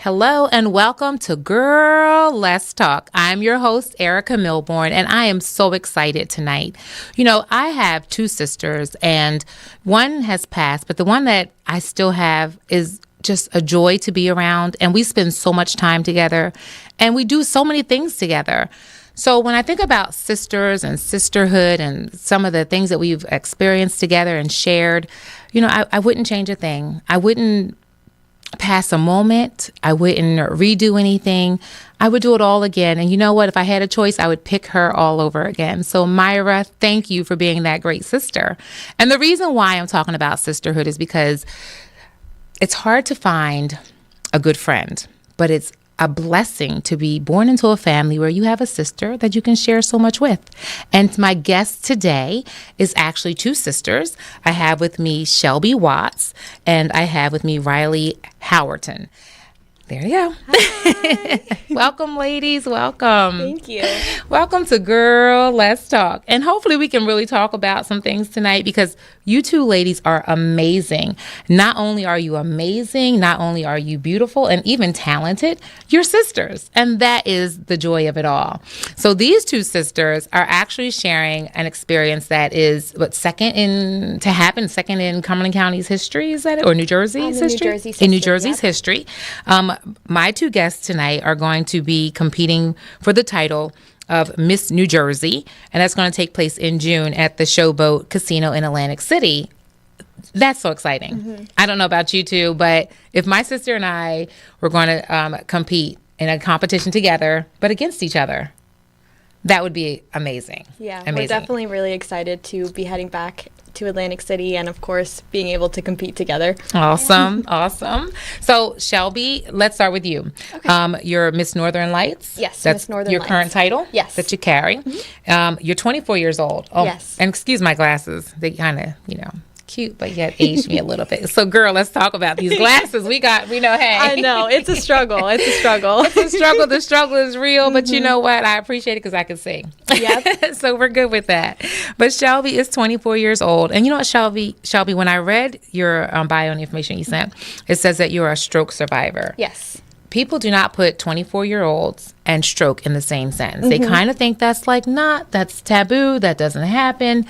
Hello and welcome to Girl Let's Talk. I'm your host, Erica Milbourne, and I am so excited tonight. You know, I have two sisters, and one has passed, but the one that I still have is just a joy to be around, and we spend so much time together, and we do so many things together. So when I think about sisters and sisterhood and some of the things that we've experienced together and shared, you know, I wouldn't change a thing. I wouldn't pass a moment. I wouldn't redo anything. I would do it all again. And you know what? If I had a choice, I would pick her all over again. So Myra, thank you for being that great sister. And the reason why I'm talking about sisterhood is because it's hard to find a good friend, but it's a blessing to be born into a family where you have a sister that you can share so much with. And my guest today is actually two sisters. I have with me Shellby Watts, and I have with me Rylee Howerton. There you go. Hi. Welcome, ladies. Welcome. Thank you. Welcome to Girl Let's Talk. And hopefully we can really talk about some things tonight because you two ladies are amazing. Not only are you amazing, not only are you beautiful and even talented, you're sisters. And that is the joy of it all. So these two sisters are actually sharing an experience that is second in Cumberland County's history, is that it? Or New Jersey's history? In New Jersey's history. My two guests tonight are going to be competing for the title of Miss New Jersey, and that's going to take place in June at the Showboat Casino in Atlantic City. That's so exciting. Mm-hmm. I don't know about you two, but if my sister and I were going to compete in a competition together, but against each other, that would be amazing. Yeah, amazing. We're definitely really excited to be heading back to Atlantic City and, of course, being able to compete together. Awesome. Awesome. So, Shellby, let's start with you. Okay. You're Miss Northern Lights? Yes, that's Miss Northern your Lights. Current title? Yes. That you carry. Mm-hmm. You're 24 years old. Oh, yes. And excuse my glasses. They kind of, cute, but yet aged me a little bit. So, girl, let's talk about these glasses. We know, hey. I know. It's a struggle. It's a struggle. It's a struggle. The struggle is real, but you know what? I appreciate it because I can see. Yep. So we're good with that. But Shellby is 24 years old. And you know what, Shellby, when I read your bio and the information you sent, it says that you're a stroke survivor. Yes. People do not put 24-year-olds and stroke in the same sentence. They kind of think that's that's taboo. That doesn't happen.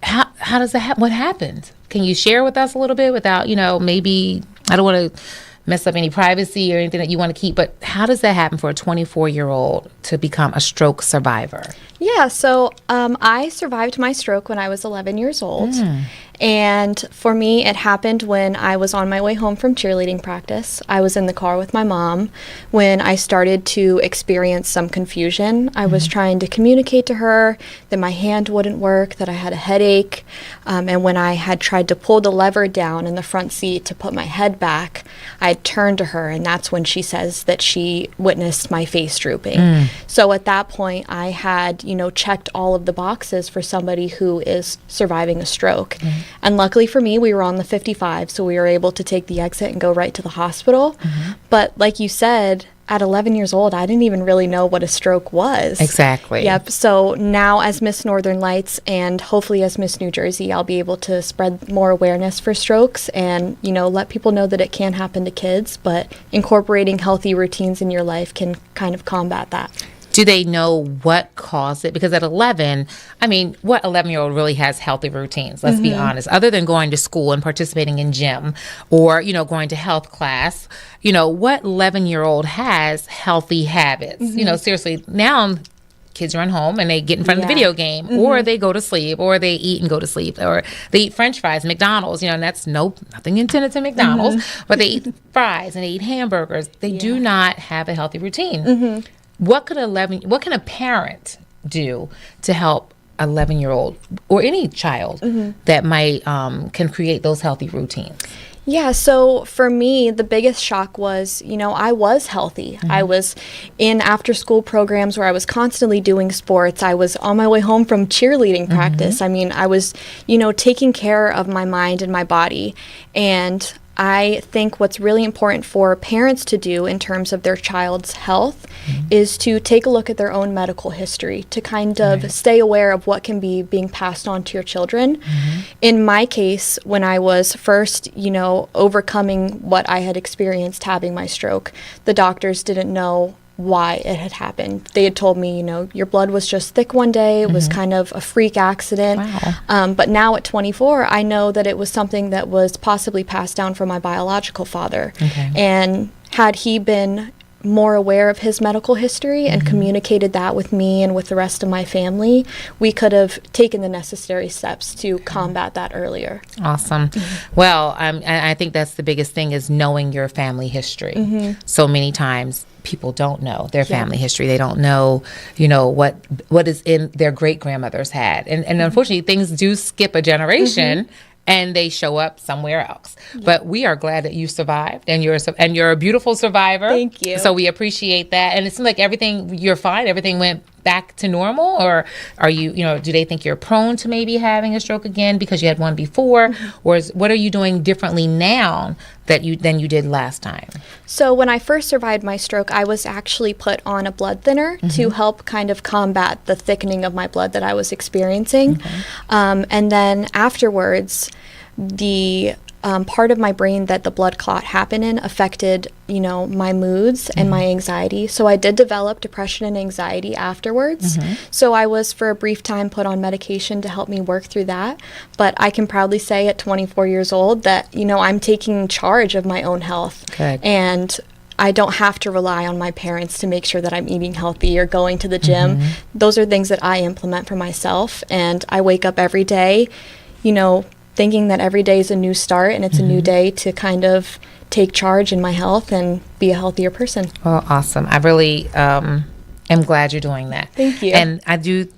How does that happen? What happened? Can you share with us a little bit without, maybe, I don't want to mess up any privacy or anything that you want to keep, but how does that happen for a 24-year-old to become a stroke survivor? Yeah, so I survived my stroke when I was 11 years old. And for me, it happened when I was on my way home from cheerleading practice. I was in the car with my mom when I started to experience some confusion. I was trying to communicate to her that my hand wouldn't work, that I had a headache. And when I had tried to pull the lever down in the front seat to put my head back, I had turned to her, and that's when she says that she witnessed my face drooping. So at that point, I had, checked all of the boxes for somebody who is surviving a stroke. And luckily for me, we were on the 55, so we were able to take the exit and go right to the hospital. But like you said, at 11 years old, I didn't even really know what a stroke was. Exactly. Yep. So now as Miss Northern Lights and hopefully as Miss New Jersey, I'll be able to spread more awareness for strokes and, let people know that it can happen to kids, but incorporating healthy routines in your life can kind of combat that. Do they know what caused it? Because at 11, what 11-year-old really has healthy routines? Let's be honest. Other than going to school and participating in gym or, going to health class, what 11-year-old has healthy habits? Seriously, now kids run home and they get in front of the video game or they go to sleep or they eat and go to sleep or they eat French fries, McDonald's, and that's nothing intended to McDonald's, but they eat fries and they eat hamburgers. They do not have a healthy routine. What can a parent do to help 11-year-old or any child that might can create those healthy routines? Yeah, so for me, the biggest shock was, I was healthy. I was in after school programs where I was constantly doing sports. I was on my way home from cheerleading practice. I mean, I was, taking care of my mind and my body. And I think what's really important for parents to do in terms of their child's health is to take a look at their own medical history, to kind of stay aware of what can be being passed on to your children. In my case, when I was first, overcoming what I had experienced having my stroke, the doctors didn't know why it had happened. They had told me, your blood was just thick one day. It was kind of a freak accident. Wow. But now at 24, I know that it was something that was possibly passed down from my biological father. Okay. And had he been more aware of his medical history and communicated that with me and with the rest of my family, we could have taken the necessary steps to combat that earlier. Awesome. Well, I think that's the biggest thing, is knowing your family history. So many times people don't know their family history. They don't know, what is in their great grandmothers had. And unfortunately, things do skip a generation. And they show up somewhere else. But we are glad that you survived, and you're a beautiful survivor. Thank you. So we appreciate that. And it seems like you're fine. Everything went back to normal, or are you, do they think you're prone to maybe having a stroke again because you had one before, or what are you doing differently now than you did last time? So when I first survived my stroke, I was actually put on a blood thinner to help kind of combat the thickening of my blood that I was experiencing. And then afterwards, the part of my brain that the blood clot happened in affected, my moods and my anxiety. So I did develop depression and anxiety afterwards. So I was, for a brief time, put on medication to help me work through that. But I can proudly say at 24 years old that, I'm taking charge of my own health. Good. And I don't have to rely on my parents to make sure that I'm eating healthy or going to the gym. Those are things that I implement for myself. And I wake up every day, thinking that every day is a new start and it's a new day to kind of take charge in my health and be a healthier person. Oh, awesome. I really am glad you're doing that. Thank you. And I do,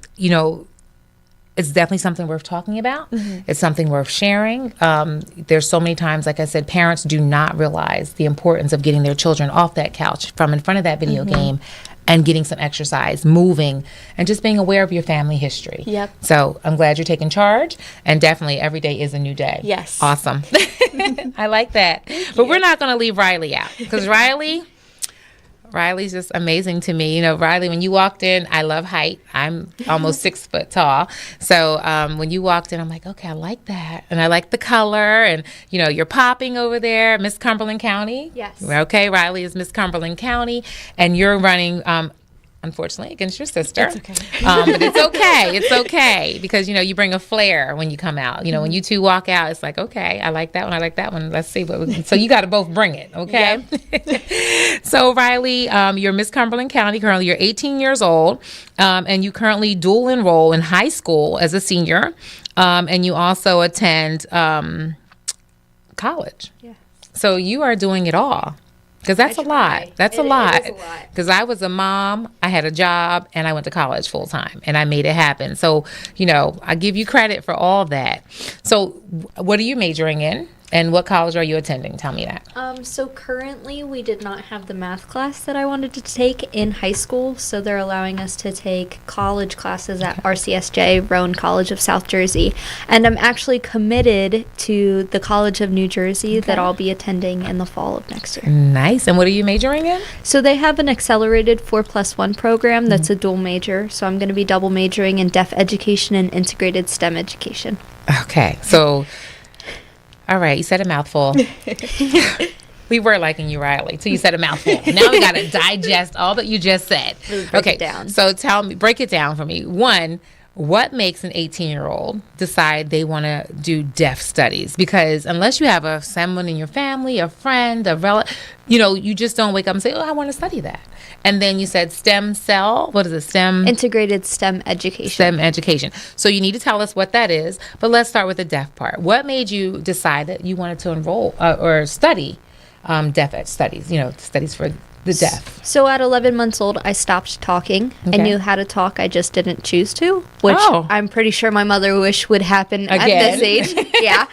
it's definitely something worth talking about. It's something worth sharing. There's so many times, like I said, parents do not realize the importance of getting their children off that couch from in front of that video game and getting some exercise, moving, and just being aware of your family history. Yep. So I'm glad you're taking charge, and definitely every day is a new day. Yes. Awesome. I like that. But we're not going to leave Rylee out, because Rylee's just amazing to me. Rylee, when you walked in, I love height. I'm almost 6 foot tall. So when you walked in, I'm like, okay, I like that. And I like the color. And, you're popping over there, Miss Cumberland County. Yes. Okay, Rylee is Miss Cumberland County. And you're running, unfortunately, against your sister. It's okay. But it's okay. It's okay. Because, you bring a flair when you come out. When you two walk out, it's like, okay, I like that one. I like that one. Let's see. So you got to both bring it. Okay. Yep. So Rylee, you're Miss Cumberland County. Currently, you're 18 years old. And you currently dual enroll in high school as a senior. And you also attend college. Yeah. So you are doing it all. Because that's a lot. That's a lot. Because I was a mom, I had a job, and I went to college full time, and I made it happen. So, I give you credit for all that. So, what are you majoring in? And what college are you attending? Tell me that. So currently we did not have the math class that I wanted to take in high school, so they're allowing us to take college classes at RCSJ, Rowan College of South Jersey. And I'm actually committed to the College of New Jersey that I'll be attending in the fall of next year. Nice. And what are you majoring in? So they have an accelerated 4+1 program that's a dual major. So I'm going to be double majoring in deaf education and integrated STEM education. Okay. So... all right, you said a mouthful. We were liking you, Rylee, till you said a mouthful. Now we got to digest all that you just said. Break it down. So break it down for me. One, what makes an 18-year-old decide they want to do deaf studies? Because unless you have someone in your family, a friend, a relative, you just don't wake up and say, oh, I want to study that. And then you said STEM cell. What is it? STEM? Integrated STEM education. STEM education. So you need to tell us what that is. But let's start with the deaf part. What made you decide that you wanted to enroll or study deaf ed studies, studies for the deaf? So at 11 months old, I stopped talking. I knew how to talk. I just didn't choose to, which I'm pretty sure my mother wished would happen Again. at this age. Yeah.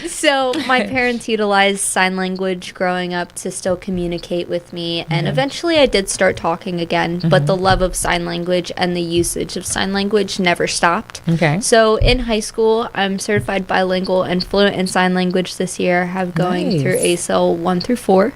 So my parents utilized sign language growing up to still communicate with me, and eventually I did start talking again, but the love of sign language and the usage of sign language never stopped. Okay. So in high school, I'm certified bilingual and fluent in sign language this year, have going through ASL 1 through 4.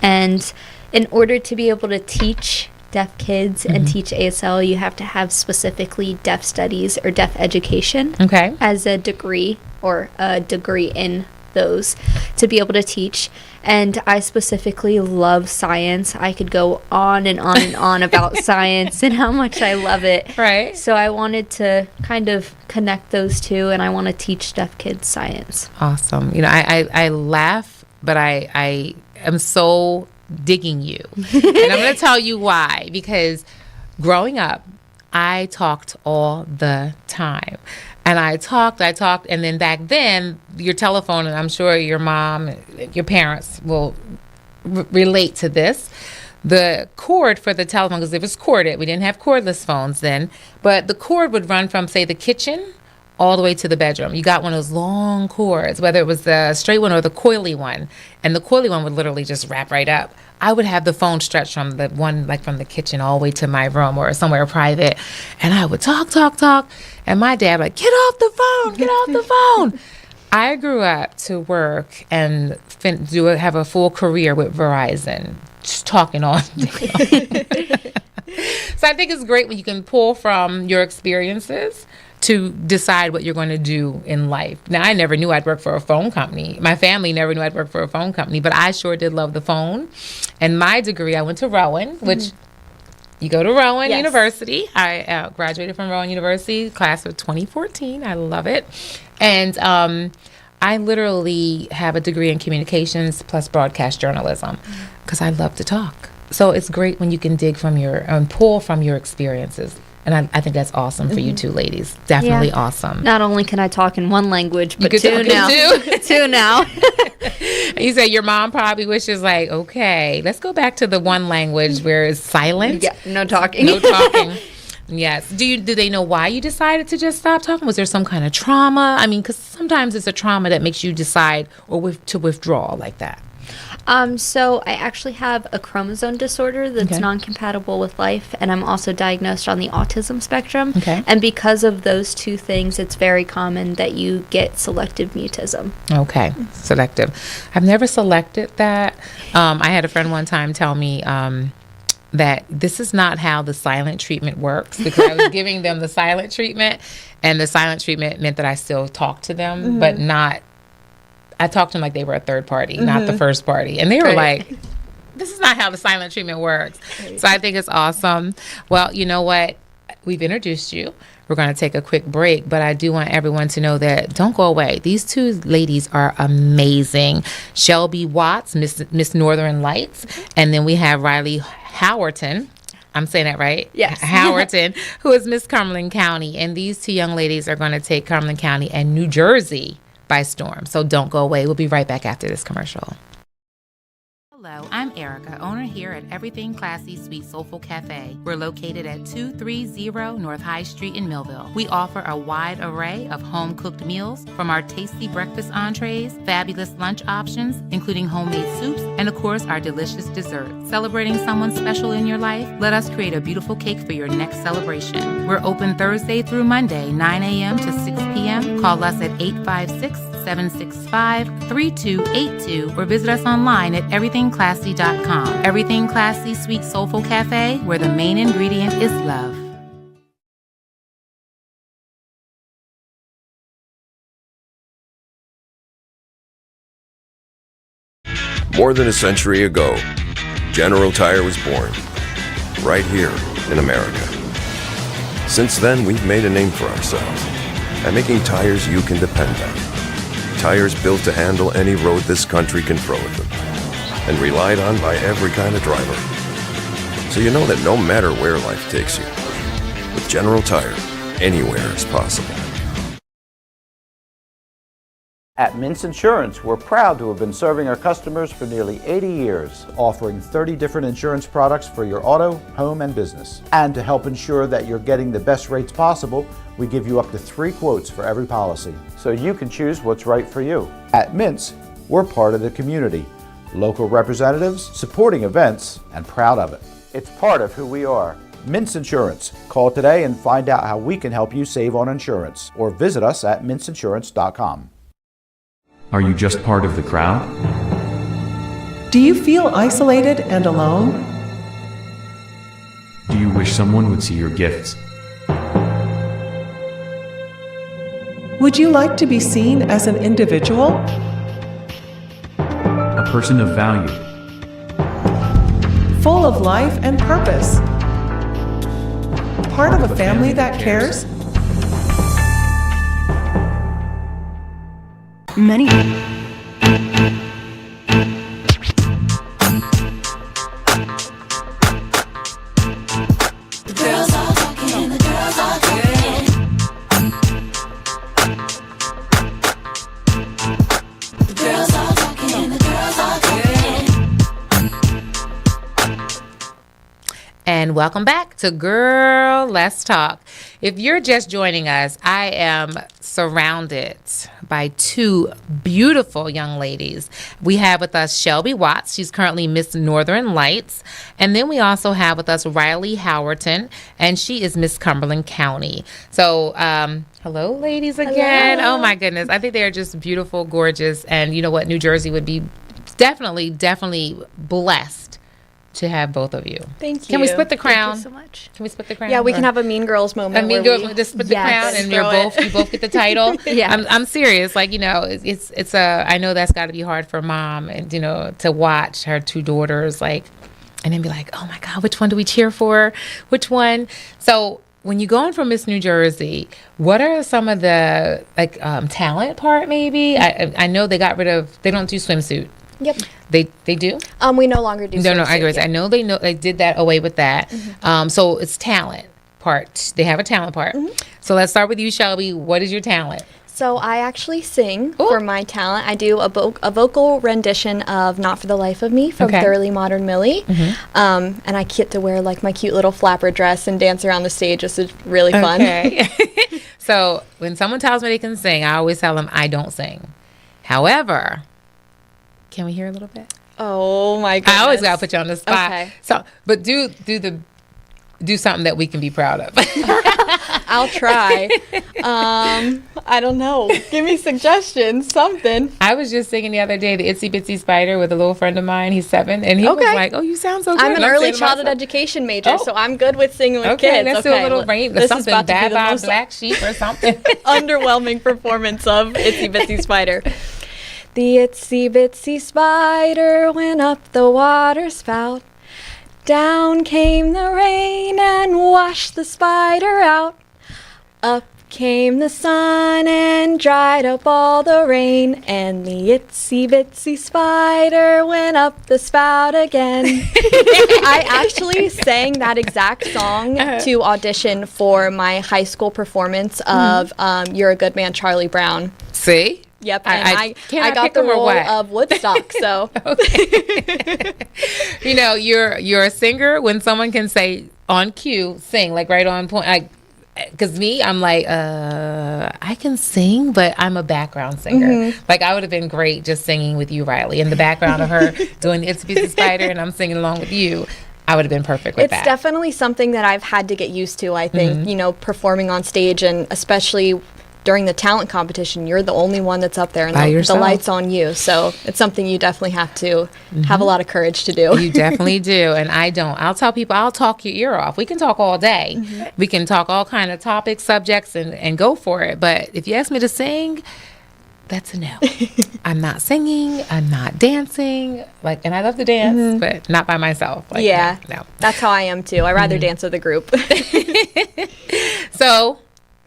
And in order to be able to teach deaf kids and teach ASL, you have to have specifically deaf studies or deaf education as a degree or a degree in those to be able to teach. And I specifically love science. I could go on and on and on about science and how much I love it. Right. So I wanted to kind of connect those two, and I want to teach deaf kids science. Awesome. You know, I laugh, but I am so digging you. And I'm going to tell you why. Because growing up, I talked all the time. And I talked, and then back then, your telephone, and I'm sure your mom, your parents will relate to this, the cord for the telephone, because it was corded, we didn't have cordless phones then, but the cord would run from, say, the kitchen all the way to the bedroom. You got one of those long cords, whether it was the straight one or the coily one, and the coily one would literally just wrap right up. I would have the phone stretched from the one, like from the kitchen all the way to my room or somewhere private, and I would talk, and my dad would like, get off the phone. I grew up to work and have a full career with Verizon, just talking all day. So I think it's great when you can pull from your experiences to decide what you're going to do in life. Now, I never knew I'd work for a phone company. My family never knew I'd work for a phone company, but I sure did love the phone. And my degree, I went to Rowan, which you go to Rowan University. I graduated from Rowan University, class of 2014. I love it. And I literally have a degree in communications plus broadcast journalism because I love to talk. So it's great when you can dig from pull from your experiences. And I think that's awesome for you two ladies. Definitely awesome. Not only can I talk in one language, but two now. Two now. And you say your mom probably wishes like, okay, let's go back to the one language where it's silent. Yeah, no talking. No talking. Yes. Do they know why you decided to just stop talking? Was there some kind of trauma? I mean, because sometimes it's a trauma that makes you decide to withdraw like that. So I actually have a chromosome disorder that's non-compatible with life, and I'm also diagnosed on the autism spectrum. Okay. And because of those two things, it's very common that you get selective mutism. Okay, selective. I've never selected that. I had a friend one time tell me that this is not how the silent treatment works, because I was giving them the silent treatment, and the silent treatment meant that I still talked to them, but not. I talked to them like they were a third party, not the first party. And they were like, this is not how the silent treatment works. So I think it's awesome. Well, you know what? We've introduced you. We're going to take a quick break, but I do want everyone to know that don't go away. These two ladies are amazing. Shellby Watts, Miss Northern Lights, and then we have Rylee Howerton. I'm saying that right? Yes. Howerton, who is Miss Cumberland County. And these two young ladies are going to take Cumberland County and New Jersey by storm. So don't go away. We'll be right back after this commercial. Hello, I'm Erica, owner here at Everything Classy Sweet Soulful Cafe. We're located at 230 North High Street in Millville. We offer a wide array of home-cooked meals, from our tasty breakfast entrees, fabulous lunch options, including homemade soups, and of course, our delicious desserts. Celebrating someone special in your life? Let us create a beautiful cake for your next celebration. We're open Thursday through Monday, 9 a.m. to 6 p.m. Call us at 856-765-3282 or visit us online at everythingclassy.com. Everything Classy Sweet Soulful Cafe, where the main ingredient is love. More than a century ago, General Tire was born, right here in America. Since then, we've made a name for ourselves by making tires you can depend on. Tires built to handle any road this country can throw at them, and relied on by every kind of driver. So you know that no matter where life takes you, with General Tire, anywhere is possible. At Mintz Insurance, we're proud to have been serving our customers for nearly 80 years, offering 30 different insurance products for your auto, home, and business. And to help ensure that you're getting the best rates possible, we give you up to 3 quotes for every policy, so you can choose what's right for you. At Mintz, we're part of the community, local representatives, supporting events, and proud of it. It's part of who we are. Mintz Insurance. Call today and find out how we can help you save on insurance, or visit us at mintzinsurance.com. Are you just part of the crowd? Do you feel isolated and alone? Do you wish someone would see your gifts? Would you like to be seen as an individual? A person of value. Full of life and purpose? Part of a family that cares? Many. And welcome back to Girl, Let's Talk. If you're just joining us, I am surrounded by 2 beautiful young ladies. We have with us Shellby Watts. She's currently Miss Northern Lights. And then we also have with us Rylee Howerton, and she is Miss Cumberland County. So, hello, ladies, again. Hello. Oh, my goodness. I think they are just beautiful, gorgeous. And you know what? New Jersey would be definitely blessed to have both of you. Thank you. Can we split the crown? Thank you so much. Can we split the crown? Yeah, we can have a Mean Girls moment. a Mean where Girls. we Just split the crown, and throw it. you both get the title. Yeah. I'm serious. Like, you know, it's a. I know that's got to be hard for mom, and you know, to watch her 2 daughters like, and then be like, oh my God, which one do we cheer for? Which one? So when you're going for Miss New Jersey, what are some of the talent part? Maybe I know they got rid of. They don't do swimsuit. Yep. They do. We no longer do. No, swimsuit, I yeah. know they did that away with that. So it's talent part. They have a talent part. So let's start with you, Shellby. What is your talent? So I actually sing for my talent. I do a vocal rendition of "Not for the Life of Me" from Okay. Thoroughly Modern Millie, and I get to wear like my cute little flapper dress and dance around the stage. This is really fun. Okay. So when someone tells me they can sing, I always tell them I don't sing. However, can we hear a little bit? Oh my goodness! I always gotta put you on the spot. Okay. So, but do something that we can be proud of. I'll try. I don't know. Give me suggestions. Something. I was just singing the other day the Itsy Bitsy Spider with a little friend of mine. He's 7, and he was like, "Oh, you sound so good." I'm an And early saying to childhood myself, education major, Oh. so I'm good with singing with Okay, kids. let's do a little rain, this is something about to be bad the by most black sheep or something. underwhelming performance of Itsy Bitsy Spider. The itsy bitsy spider went up the water spout. Down came the rain and washed the spider out. Up came the sun and dried up all the rain. And the itsy bitsy spider went up the spout again. I actually sang that exact song to audition for my high school performance of You're a Good Man, Charlie Brown. See? Yep, and I can got pick the 'em or role what? of Woodstock, so. You know, you're a singer when someone can say on cue, sing, like right on point. Like, because me, I'm like, I can sing, but I'm a background singer. Like, I would have been great just singing with you, Rylee, in the background of her doing the Itsy Bitsy Spider, and I'm singing along with you. I would have been perfect with that. It's definitely something that I've had to get used to, I think, you know, performing on stage, and especially during the talent competition, you're the only one that's up there, and By the yourself. light's on you. So it's something you definitely have to have a lot of courage to do. You definitely do, and I don't. I'll tell people, I'll talk your ear off. We can talk all day. We can talk all kind of topics, subjects, and go for it. But if you ask me to sing, that's a no. I'm not singing. I'm not dancing. Like, and I love to dance, but not by myself. Like, Yeah, no. that's how I am too. I rather dance with a group. So,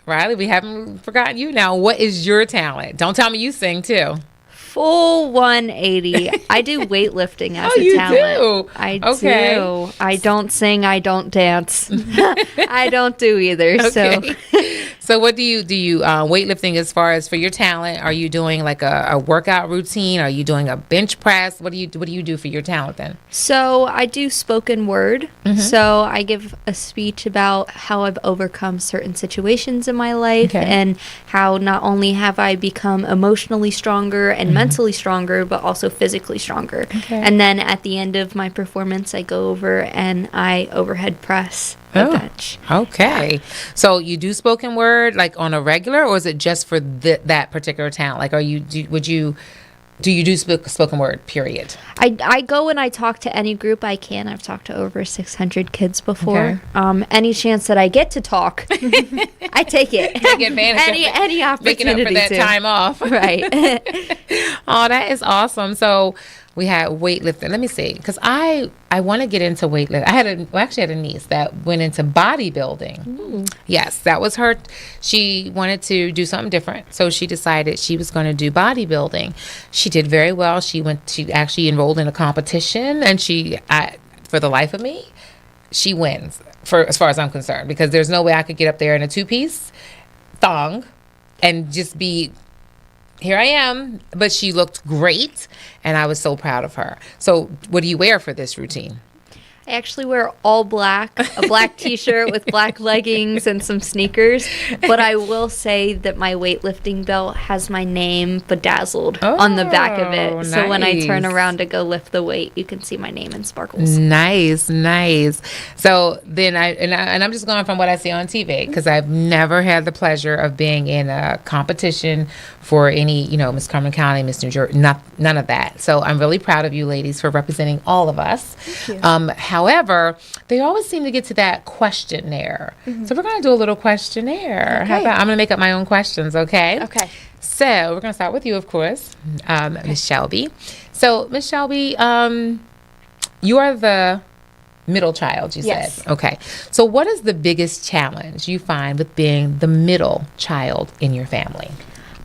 Rylee, we haven't forgotten you now. What is your talent? Don't tell me you sing too. Full 180. I do weightlifting as Oh, a you talent. do? I Okay. do. I don't sing. I don't dance. I don't do either. So Okay. So what do you weightlifting as far as for your talent? Are you doing like a workout routine? Are you doing a bench press? What do you do for your talent then? So I do spoken word. So I give a speech about how I've overcome certain situations in my life and how not only have I become emotionally stronger and mentally stronger, but also physically stronger. And then at the end of my performance, I go over and I overhead press the bench. Okay. So you do spoken word like on a regular, or is it just for that particular talent? Like, do you do spoken word, period? I go and I talk to any group I can. I've talked to over 600 kids before. Any chance that I get to talk, I take it. Take advantage of it. Any opportunity Making up for that time off. Right. Oh, that is awesome. So we had weightlifting. Let me see, because I want to get into weightlifting. I actually had a niece that went into bodybuilding. Yes, that was her. She wanted to do something different, so she decided she was going to do bodybuilding. She did very well. She actually enrolled in a competition, and for the life of me, she wins as far as I'm concerned, because there's no way I could get up there in a 2-piece thong and just be. Here I am, but she looked great, and I was so proud of her. So what do you wear for this routine? I actually wear all black, a black t-shirt with black leggings and some sneakers. But I will say that my weightlifting belt has my name bedazzled on the back of it. Nice. So when I turn around to go lift the weight, you can see my name in sparkles. Nice. So then I'm just going from what I see on TV, because I've never had the pleasure of being in a competition for any, Miss Cumberland County, Miss New Jersey, none of that. So I'm really proud of you ladies for representing all of us. Thank you. However, they always seem to get to that questionnaire. So we're going to do a little questionnaire. Okay. How about I'm going to make up my own questions, okay? Okay. So we're going to start with you, of course, Miss Shellby. So, Miss Shellby, you are the middle child, you Yes. said. Okay. So what is the biggest challenge you find with being the middle child in your family?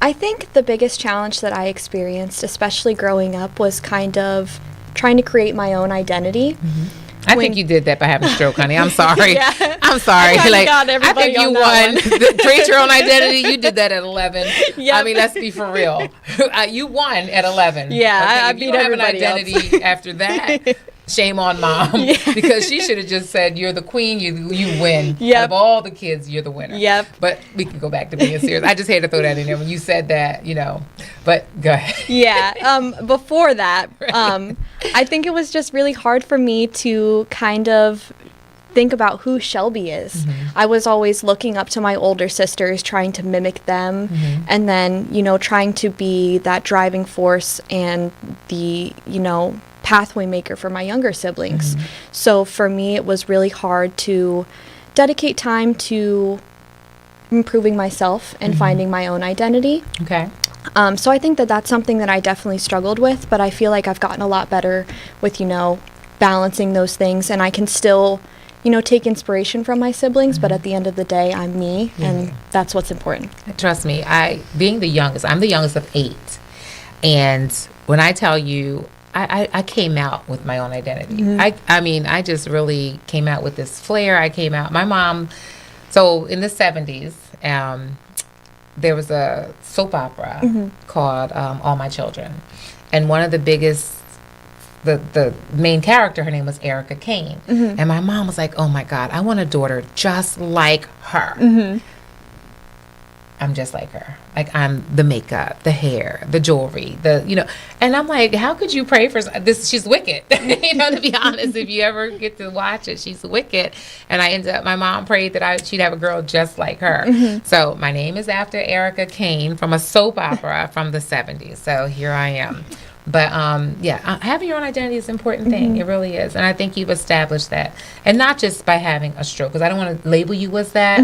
I think the biggest challenge that I experienced, especially growing up, was kind of trying to create my own identity. I think you did that by having a stroke, honey. I'm sorry. Yeah. I'm sorry. I kinda got everybody I think you on won. that Create your own identity. You did that at 11. Yep. I mean, let's be for real. You won at 11. Yeah, I if you beat don't have an everybody else. identity after that, shame on mom. Because she should have just said, you're the queen, you win. Yep. Out of all the kids, you're the winner. Yep. But we can go back to being serious. I just had to throw that in there when you said that, But go ahead. Yeah. Before that, I think it was just really hard for me to kind of think about who Shellby is. I was always looking up to my older sisters, trying to mimic them, and then, trying to be that driving force and the, pathway maker for my younger siblings. So for me, it was really hard to dedicate time to improving myself and finding my own identity. Okay. So I think that that's something that I definitely struggled with, but I feel like I've gotten a lot better with, balancing those things, and I can still, take inspiration from my siblings, but at the end of the day, I'm me, and that's what's important. Trust me, being the youngest, I'm the youngest of 8. And when I tell you, I came out with my own identity. I just really came out with this flair. My mom, so in the 70s, there was a soap opera called All My Children. And one of the biggest, the main character, her name was Erica Kane. And my mom was like, oh my God, I want a daughter just like her. I'm just like her. Like, I'm the makeup, the hair, the jewelry, and I'm like, how could you pray for this? She's wicked. To be honest, if you ever get to watch it, she's wicked. And my mom prayed that she'd have a girl just like her. So my name is after Erica Kane from a soap opera from the 70s. So here I am. But having your own identity is an important thing. It really is. And I think you've established that. And not just by having a stroke, because I don't want to label you as that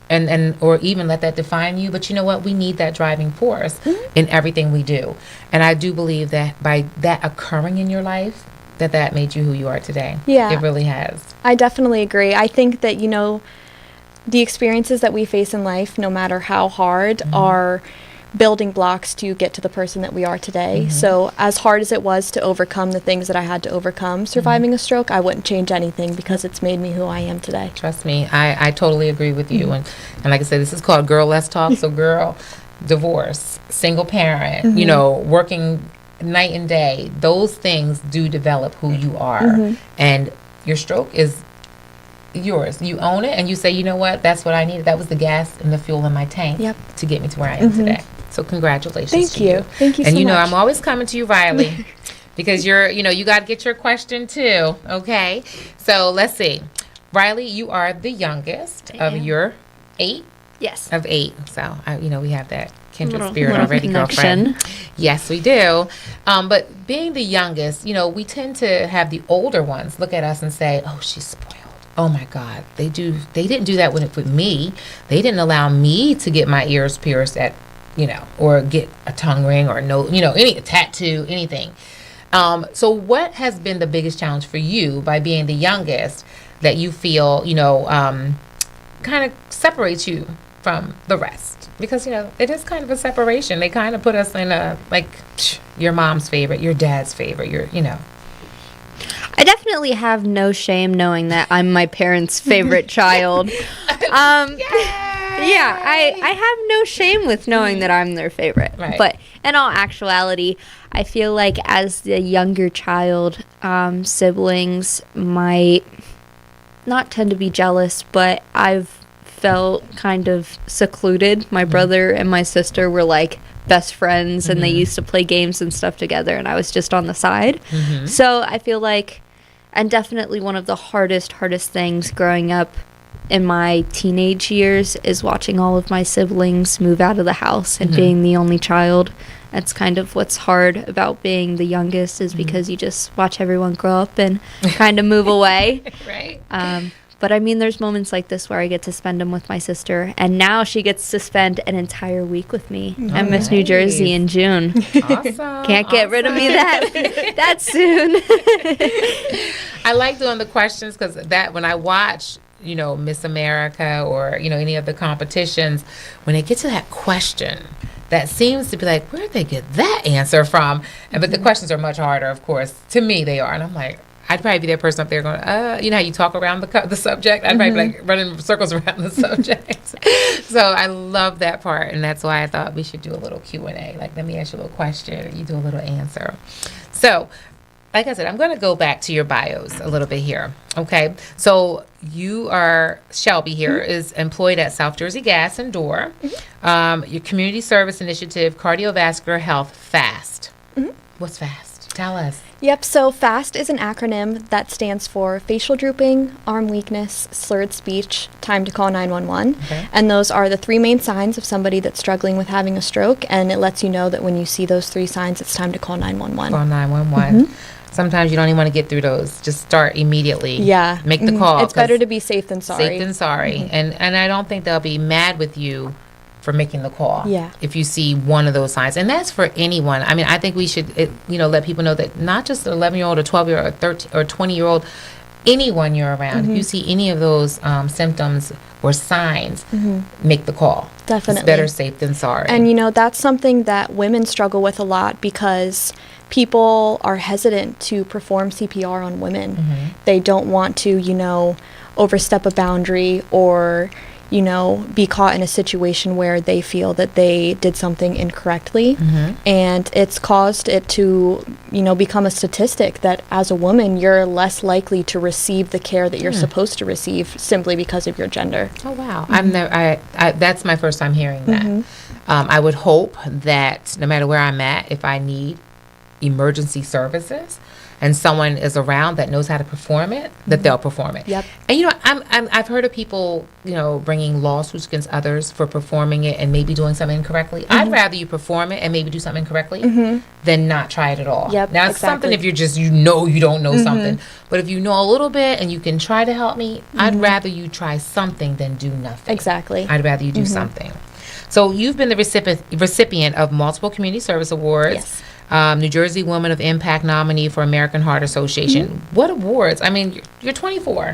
and or even let that define you. But you know what? We need that driving force in everything we do. And I do believe that by that occurring in your life, that made you who you are today. Yeah. It really has. I definitely agree. I think that, the experiences that we face in life, no matter how hard, are building blocks to get to the person that we are today. So as hard as it was to overcome the things that I had to overcome surviving a stroke, I wouldn't change anything because it's made me who I am today. Trust me, I totally agree with you. And like I said, this is called Girl Let's Talk. So girl, divorce, single parent, you know, working night and day, those things do develop who you are. And your stroke is yours. You own it and you say, you know what, that's what I needed. That was the gas and the fuel in my tank to get me to where I am today. So congratulations. Thank you. Thank you so much. And you know, I'm always coming to you, Rylee, because you're, you know, you got to get your question too. Okay. So let's see. Rylee, you are the youngest of your 8? Yes. Of 8. So, you know, we have that kindred Little spirit already, connection. girlfriend. Yes, we do. But being the youngest, you know, we tend to have the older ones look at us and say, oh, she's spoiled. Oh my God, they didn't do that with me. They didn't allow me to get my ears pierced at, you know, or get a tongue ring or no, you know, any tattoo, anything. So what has been the biggest challenge for you by being the youngest that you feel, you know, kind of separates you from the rest? Because, you know, it is kind of a separation. They kind of put us in a, like, your mom's favorite, your dad's favorite, your, you know. I definitely have no shame knowing that I'm my parents' favorite child. Yeah, I have no shame with knowing that I'm their favorite. Right. But in all actuality, I feel like as the younger child, siblings might not tend to be jealous, but I've felt kind of secluded. My brother and my sister were like best friends and they used to play games and stuff together and I was just on the side. So I feel like, and definitely one of the hardest things growing up in my teenage years is watching all of my siblings move out of the house and being the only child. That's kind of what's hard about being the youngest is because you just watch everyone grow up and kind of move away. Right. But I mean, there's moments like this where I get to spend them with my sister, and now she gets to spend an entire week with me at Miss New Jersey in June. Awesome. Can't get rid of me that soon. I like doing the questions because that when I watch, you know, Miss America or, you know, any of the competitions, when they get to that question, that seems to be like, where'd they get that answer from? And but the questions are much harder, of course. To me, they are. And I'm like, I'd probably be that person up there going, you know how you talk around the subject? I'd probably be like running circles around the subject. So I love that part. And that's why I thought we should do a little Q&A. Like, let me ask you a little question. You do a little answer. So, like I said, I'm going to go back to your bios a little bit here. Okay. So you are, Shellby here, is employed at South Jersey Gas and Door. Your community service initiative, cardiovascular health, FAST. What's FAST? Tell us. Yep, so FAST is an acronym that stands for facial drooping, arm weakness, slurred speech, time to call 911. Okay. And those are the 3 main signs of somebody that's struggling with having a stroke, and it lets you know that when you see those 3 signs, it's time to call 911. Call 911. Sometimes you don't even want to get through those. Just start immediately. Yeah. Make the call. It's better to be safe than sorry. Safe than sorry. And I don't think they'll be mad with you for making the call. Yeah. If you see one of those signs. And that's for anyone. I mean, I think we should, let people know that not just an 11-year-old or 12-year-old or 13 or 20-year-old, anyone you're around, if you see any of those symptoms or signs, make the call. Definitely. It's better safe than sorry. And, that's something that women struggle with a lot because people are hesitant to perform CPR on women. They don't want to, overstep a boundary or, be caught in a situation where they feel that they did something incorrectly. And it's caused it to, become a statistic that as a woman, you're less likely to receive the care that you're supposed to receive simply because of your gender. Oh, wow. That's my first time hearing that. I would hope that no matter where I'm at, if I need emergency services and someone is around that knows how to perform it, that they'll perform it. Yep. And I've heard of people, bringing lawsuits against others for performing it and maybe doing something incorrectly. I'd rather you perform it and maybe do something incorrectly than not try it at all. Yep, now, it's something if you're just, you don't know something. But if you know a little bit and you can try to help me, I'd rather you try something than do nothing. Exactly. I'd rather you do something. So you've been the recipient of multiple community service awards. Yes. New Jersey Woman of Impact nominee for American Heart Association. What awards? I mean, you're 24.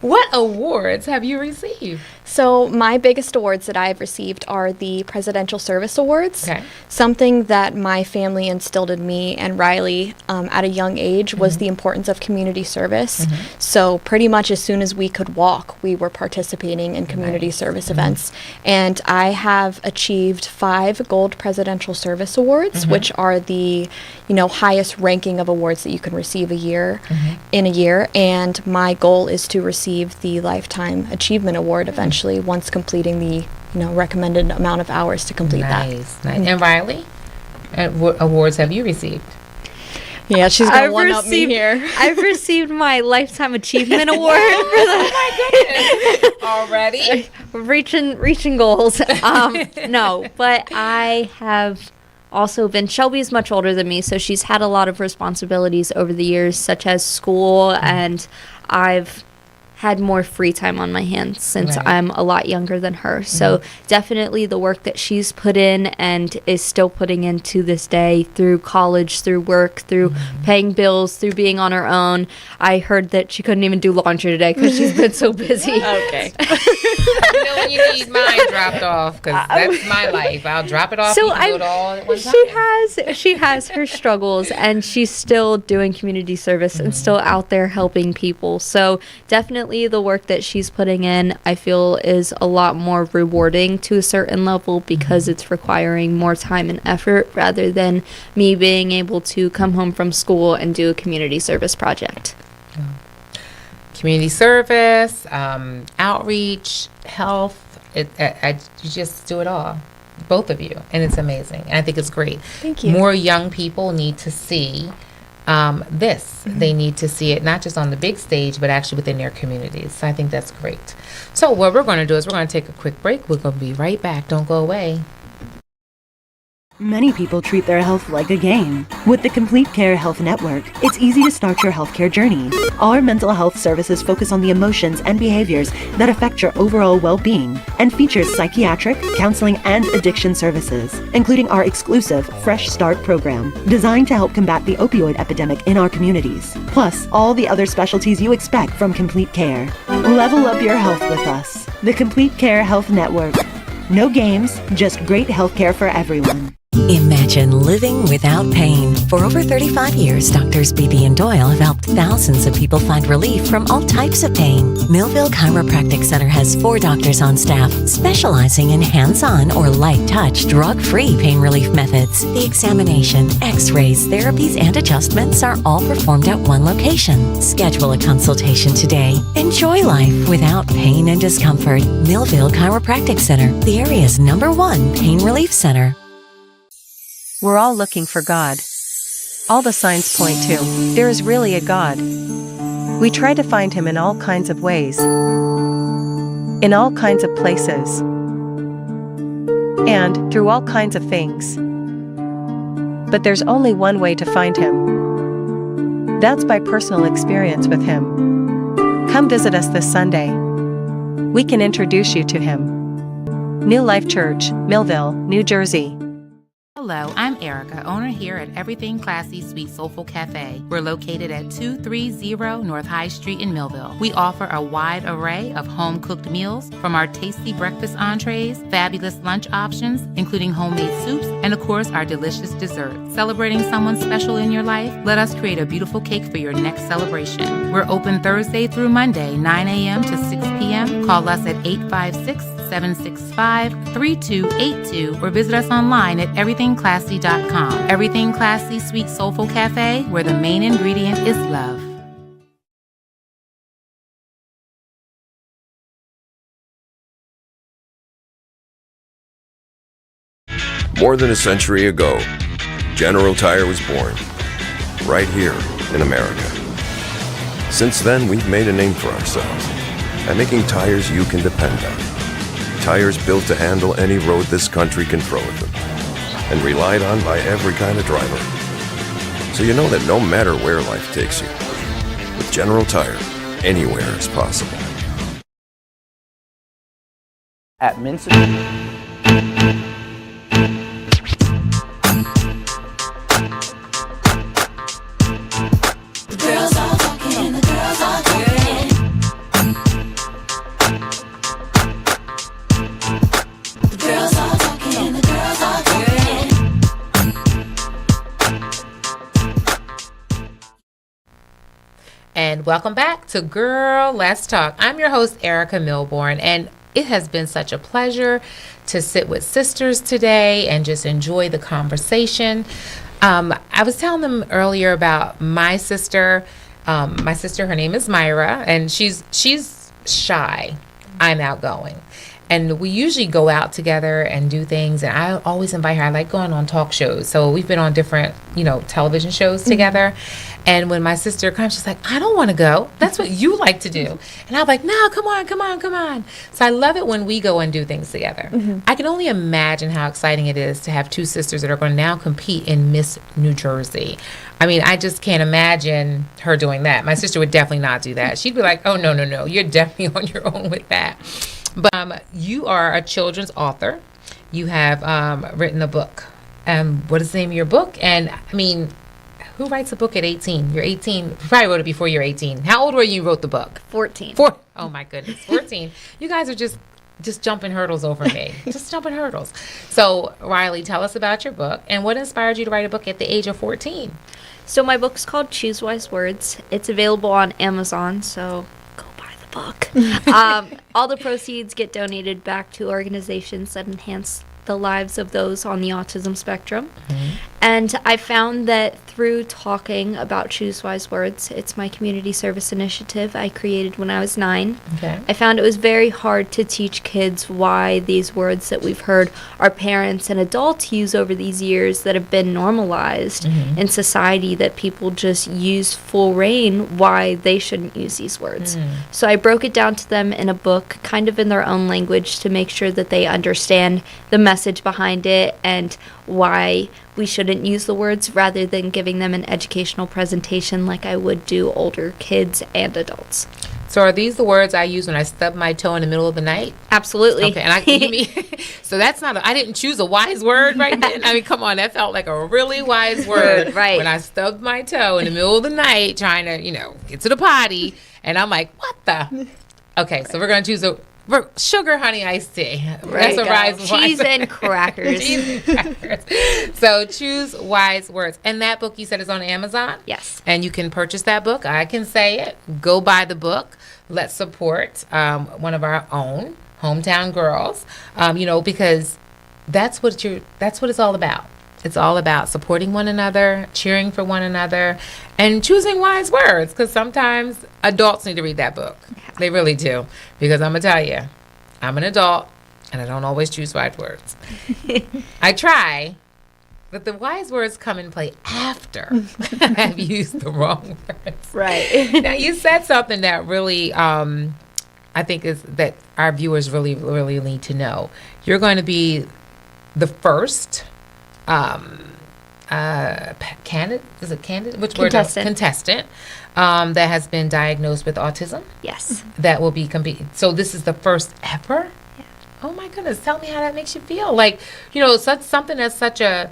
What awards have you received? So my biggest awards that I've received are the Presidential Service Awards. Okay. Something that my family instilled in me and Rylee at a young age was the importance of community service. So pretty much as soon as we could walk, we were participating in community service events. And I have achieved 5 Gold Presidential Service Awards, which are the highest ranking of awards that you can receive in a year. And my goal is to receive the Lifetime Achievement Award eventually once completing the recommended amount of hours to complete that. Nice. And Rylee, what awards have you received? Yeah, she's gonna one up me here. I've received my Lifetime Achievement Award for Oh my goodness! Already reaching goals. No, but I have also been. Shellby is much older than me, so she's had a lot of responsibilities over the years, such as school, and I've had more free time on my hands since I'm a lot younger than her. So definitely the work that she's put in and is still putting in to this day through college, through work, through paying bills, through being on her own. I heard that she couldn't even do laundry today because she's been so busy. Okay. when you need mine dropped off, because that's my life. I'll drop it off. So and do it all at one time. she has her struggles, and she's still doing community service and still out there helping people. So definitely the work that she's putting in, I feel, is a lot more rewarding to a certain level because it's requiring more time and effort rather than me being able to come home from school and do a community service project. Community service, outreach, health. You just do it all, both of you, and it's amazing. And I think it's great. Thank you. More young people need to see this. They need to see it not just on the big stage, but actually within their communities. So I think that's great. So what we're going to do is we're going to take a quick break. We're going to be right back. Don't go away. Many people treat their health like a game. With the Complete Care Health Network, it's easy to start your healthcare journey. Our mental health services focus on the emotions and behaviors that affect your overall well-being and features psychiatric, counseling, and addiction services, including our exclusive Fresh Start program, designed to help combat the opioid epidemic in our communities, plus all the other specialties you expect from Complete Care. Level up your health with us. The Complete Care Health Network. No games, just great healthcare for everyone. Imagine living without pain. For over 35 years, Doctors Beebe and Doyle have helped thousands of people find relief from all types of pain. Millville Chiropractic Center has 4 doctors on staff specializing in hands-on or light-touch, drug-free pain relief methods. The examination, x-rays, therapies, and adjustments are all performed at one location. Schedule a consultation today. Enjoy life without pain and discomfort. Millville Chiropractic Center, the area's #1 pain relief center. We're all looking for God. All the signs point to, there is really a God. We try to find Him in all kinds of ways, in all kinds of places, and through all kinds of things. But there's only one way to find Him. That's by personal experience with Him. Come visit us this Sunday. We can introduce you to Him. New Life Church, Millville, New Jersey. Hello, I'm Erica, owner here at Everything Classy Sweet Soulful Cafe. We're located at 230 North High Street in Millville. We offer a wide array of home-cooked meals, from our tasty breakfast entrees, fabulous lunch options, including homemade soups, and of course, our delicious desserts. Celebrating someone special in your life? Let us create a beautiful cake for your next celebration. We're open Thursday through Monday, 9 a.m. to 6 p.m. Call us at 856-765-3282 or visit us online at everythingclassy.com. Everything Classy Sweet Soulful Cafe, where the main ingredient is love. More than a century ago, General Tire was born, right here in America. Since then, we've made a name for ourselves by making tires you can depend on. Tires built to handle any road this country can throw at them, and relied on by every kind of driver. So you know that no matter where life takes you, with General Tire, anywhere is possible. At Minson. welcome back to Girl, Let's Talk. I'm your host, Erica Milbourne, and it has been such a pleasure to sit with sisters today and just enjoy the conversation. I was telling them earlier about my sister. Her name is Myra, and she's shy. I'm outgoing. And we usually go out together and do things, and I always invite her. I like going on talk shows. So we've been on different, television shows together. And when my sister comes, she's like, I don't want to go. That's what you like to do. And I'm like, no, come on. So I love it when we go and do things together. I can only imagine how exciting it is to have two sisters that are going to now compete in Miss New Jersey. I mean, I just can't imagine her doing that. My sister would definitely not do that. She'd be like, oh, no, you're definitely on your own with that. But you are a children's author. You have written a book. What is the name of your book? And, I mean, who writes a book at 18? You're 18. You probably wrote it before you're 18. How old were you wrote the book? 14. Oh, my goodness. 14. You guys are just jumping hurdles over me. Just jumping hurdles. So, Rylee, tell us about your book. And what inspired you to write a book at the age of 14? So my book's called Choose Wise Words. It's available on Amazon, so go buy the book. All the proceeds get donated back to organizations that enhance the lives of those on the autism spectrum. And I found that through talking about Choose Wise Words, it's my community service initiative I created when I was 9. Okay. I found it was very hard to teach kids why these words that we've heard our parents and adults use over these years that have been normalized in society, that people just use full reign, why they shouldn't use these words. So I broke it down to them in a book, kind of in their own language, to make sure that they understand the message behind it and why we shouldn't use the words, rather than giving them an educational presentation like I would do older kids and adults. So are these the words I use when I stub my toe in the middle of the night? Absolutely. Okay, and so that's not, I didn't choose a wise word right then. I mean, come on, that felt like a really wise word. Right. When I stubbed my toe in the middle of the night trying to, get to the potty, and I'm like, what the? Okay, so we're going to choose sugar honey iced tea. Right. That's a wise Cheese and crackers. Cheese and crackers. So choose wise words. And that book you said is on Amazon? Yes. And you can purchase that book. I can say it. Go buy the book. Let's support one of our own hometown girls. Because that's what it's all about. It's all about supporting one another, cheering for one another, and choosing wise words, because sometimes adults need to read that book. They really do. Because I'm going to tell you, I'm an adult, and I don't always choose wise words. I try, but the wise words come in play after I've used the wrong words. Right. Now, you said something that really, I think is that our viewers really, really need to know. You're going to be the first candidate? Is it candidate? Which Contestant. word? Contestant. That has been diagnosed with autism. Yes. That will be competing. So this is the first ever? Yeah. Oh my goodness. Tell me how that makes you feel. Like, something that's such a,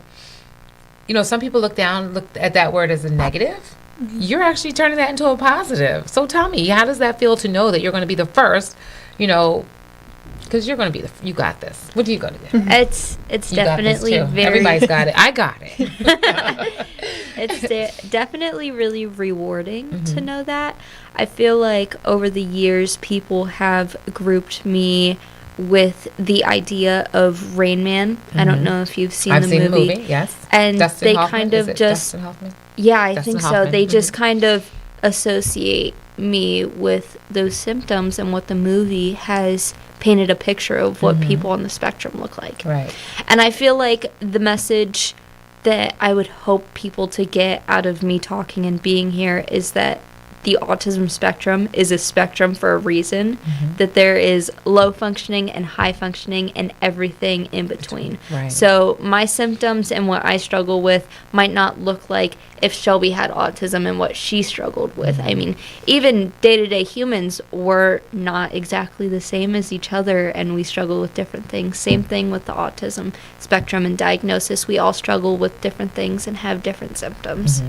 some people look at that word as a negative. You're actually turning that into a positive. So tell me, how does that feel to know that you're going to be the first, because you're going to be you got this. What are you going to do? It's You definitely got this too. very. Everybody's got it. I got it. It's definitely really rewarding to know that. I feel like over the years, people have grouped me with the idea of Rain Man. I don't know if you've seen I've the seen movie. the movie, yes. And Dustin they Hoffman? kind Is of it just. Dustin Hoffman? Yeah, I Dustin think so. Hoffman. They just kind of associate me with those symptoms and what the movie has painted a picture of what people on the spectrum look like. Right. And I feel like the message that I would hope people to get out of me talking and being here is that the autism spectrum is a spectrum for a reason, that there is low functioning and high functioning and everything in between. Right. So my symptoms and what I struggle with might not look like if Shellby had autism and what she struggled with. I mean, even day-to-day humans were not exactly the same as each other, and we struggle with different things. Same thing with the autism spectrum and diagnosis. We all struggle with different things and have different symptoms.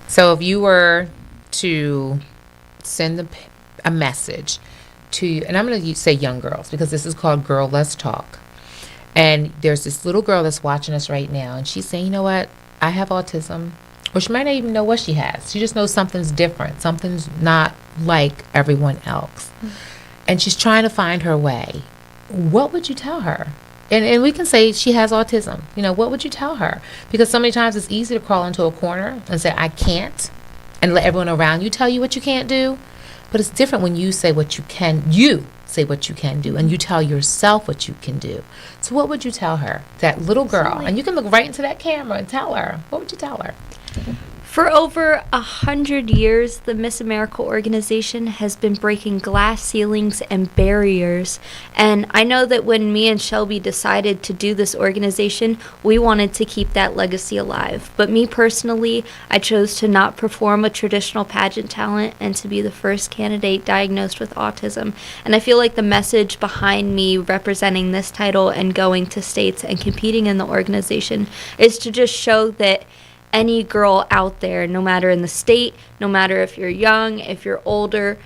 So if you were to send a message to, and I'm going to say young girls, because this is called Girl, Let's Talk. And there's this little girl that's watching us right now, and she's saying, you know what, I have autism, Or she might not even know what she has. She just knows something's different. Something's not like everyone else. And she's trying to find her way. What would you tell her? And we can say she has autism. What would you tell her? Because so many times it's easy to crawl into a corner and say, I can't, and let everyone around you tell you what you can't do. But it's different when you say what you can. You say what you can do, and you tell yourself what you can do. So what would you tell her, that little girl? And you can look right into that camera and tell her. What would you tell her? For over 100 years, the Miss America organization has been breaking glass ceilings and barriers. And I know that when me and Shellby decided to do this organization, we wanted to keep that legacy alive. But me personally, I chose to not perform a traditional pageant talent and to be the first candidate diagnosed with autism. And I feel like the message behind me representing this title and going to states and competing in the organization is to just show that any girl out there, no matter in the state, no matter if you're young, if you're older,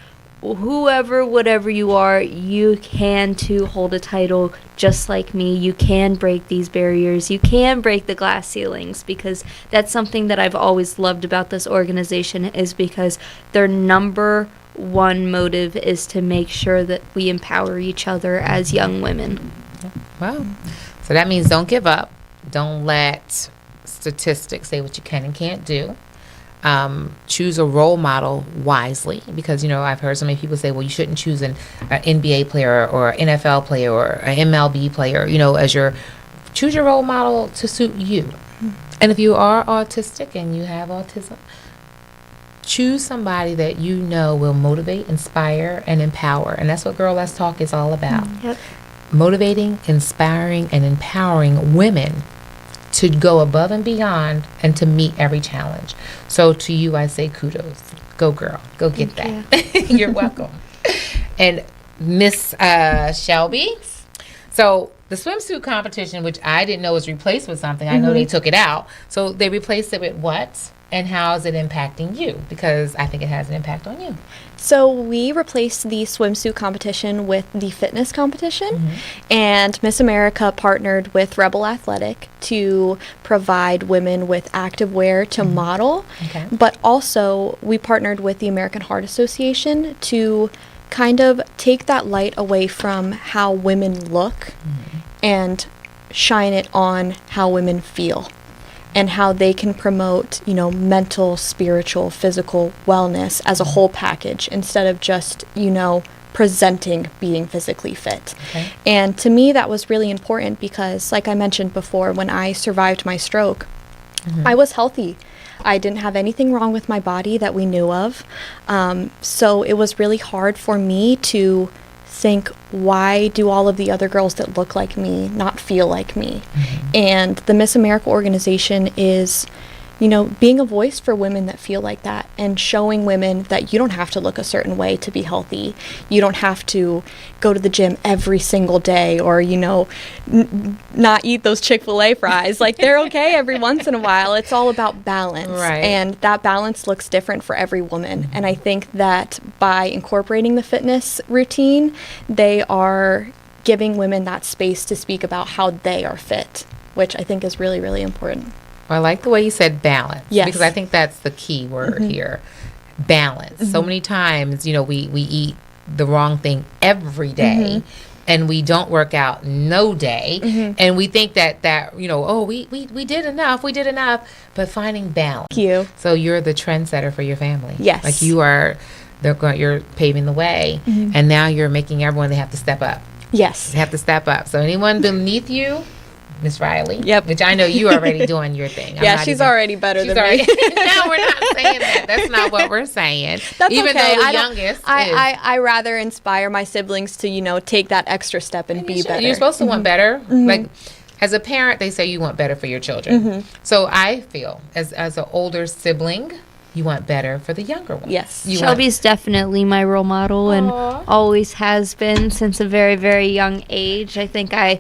whoever, whatever you are, you can too hold a title just like me. You can break these barriers. You can break the glass ceilings, because that's something that I've always loved about this organization, is because their number one motive is to make sure that we empower each other as young women. Wow. So that means don't give up. Don't let statistics say what you can and can't do. Choose a role model wisely, because I've heard so many people say, well, you shouldn't choose an NBA player or NFL player or an MLB player, choose your role model to suit you. And if you are autistic and you have autism, choose somebody that will motivate, inspire, and empower. And that's what Girl Let's Talk is all about. Yep. Motivating, inspiring, and empowering women to go above and beyond and to meet every challenge. So to you, I say kudos. Go girl. Go get that. You're welcome. And Miss Shellby. So the swimsuit competition, which I didn't know was replaced with something. I know they took it out. So they replaced it with what? And how is it impacting you? Because I think it has an impact on you. So we replaced the swimsuit competition with the fitness competition, and Miss America partnered with Rebel Athletic to provide women with activewear to model, but also we partnered with the American Heart Association to kind of take that light away from how women look and shine it on how women feel, and how they can promote, mental, spiritual, physical wellness as a whole package, instead of just, presenting being physically fit. And to me, that was really important because, like I mentioned before, when I survived my stroke, I was healthy. I didn't have anything wrong with my body that we knew of. So it was really hard for me to think, why do all of the other girls that look like me not feel like me? And the Miss America organization is, being a voice for women that feel like that, and showing women that you don't have to look a certain way to be healthy. You don't have to go to the gym every single day, or, not eat those Chick-fil-A fries. Like, they're okay every once in a while. It's all about balance. Right. And that balance looks different for every woman. And I think that by incorporating the fitness routine, they are giving women that space to speak about how they are fit, which I think is really, really important. Well, I like the way you said balance. Yes. Because I think that's the key word here. Balance. So many times, we eat the wrong thing every day, and we don't work out no day. And we think that we did enough, but finding balance. Thank you. So you're the trendsetter for your family. Yes. Like you're paving the way, and now you're making everyone, they have to step up. Yes. They have to step up. So anyone beneath you, Miss Rylee. Yep. Which I know you already doing your thing. She's already better than me. No, we're not saying that. That's not what we're saying. That's even okay. Though the youngest I rather inspire my siblings to, take that extra step and be better. You're supposed to want better. Like, as a parent, they say you want better for your children. So I feel, as an older sibling, you want better for the younger one. Yes. Shelby's definitely my role model and always has been since a very, very young age. I think I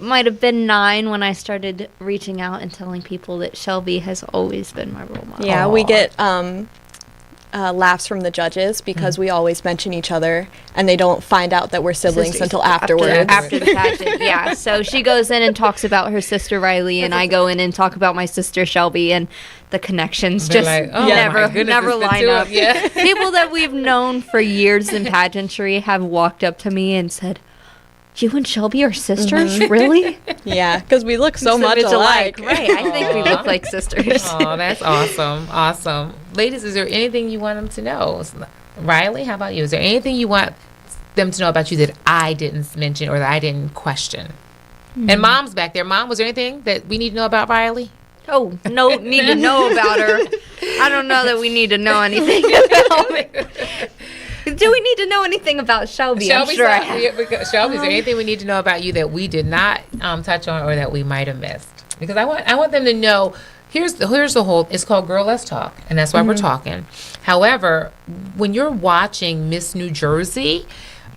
might have been 9 when I started reaching out and telling people that Shellby has always been my role model. Yeah, we get laughs from the judges because we always mention each other, and they don't find out that we're siblings until afterwards. After the pageant, yeah. So she goes in and talks about her sister Rylee, and I go in and talk about my sister Shellby, and the connections They're just like, oh my goodness, never it's the line two up. of you. People that we've known for years in pageantry have walked up to me and said, "You and Shellby are sisters, really?" Yeah, because we look so much alike. Right? I think we look like sisters. Oh, that's awesome. Awesome. Ladies, is there anything you want them to know? Rylee, how about you? Is there anything you want them to know about you that I didn't mention or that I didn't question? And Mom's back there. Mom, was there anything that we need to know about Rylee? Oh, no, need to know about her. I don't know that we need to know anything about me. Do we need to know anything about Shellby? I'm sure I have. Shellby, is there anything we need to know about you that we did not touch on or that we might have missed? Because I want them to know. Here's the whole. It's called Girl Let's Talk, and that's why we're talking. However, when you're watching Miss New Jersey,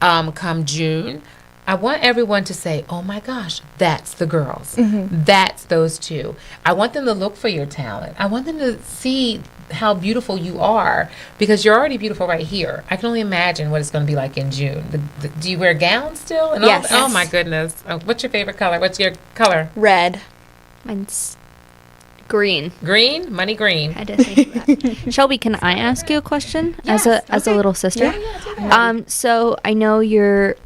come June, I want everyone to say, "Oh my gosh, that's the girls. That's those two." I want them to look for your talent. I want them to see how beautiful you are, because you're already beautiful right here. I can only imagine what it's going to be like in June. Do you wear gowns still? And Yes. Oh my goodness. What's your favorite color? What's your color? Red. Mine's green. Green? Money green. I did think of that. Shelby, can I ask you a question as a little sister? So I know you're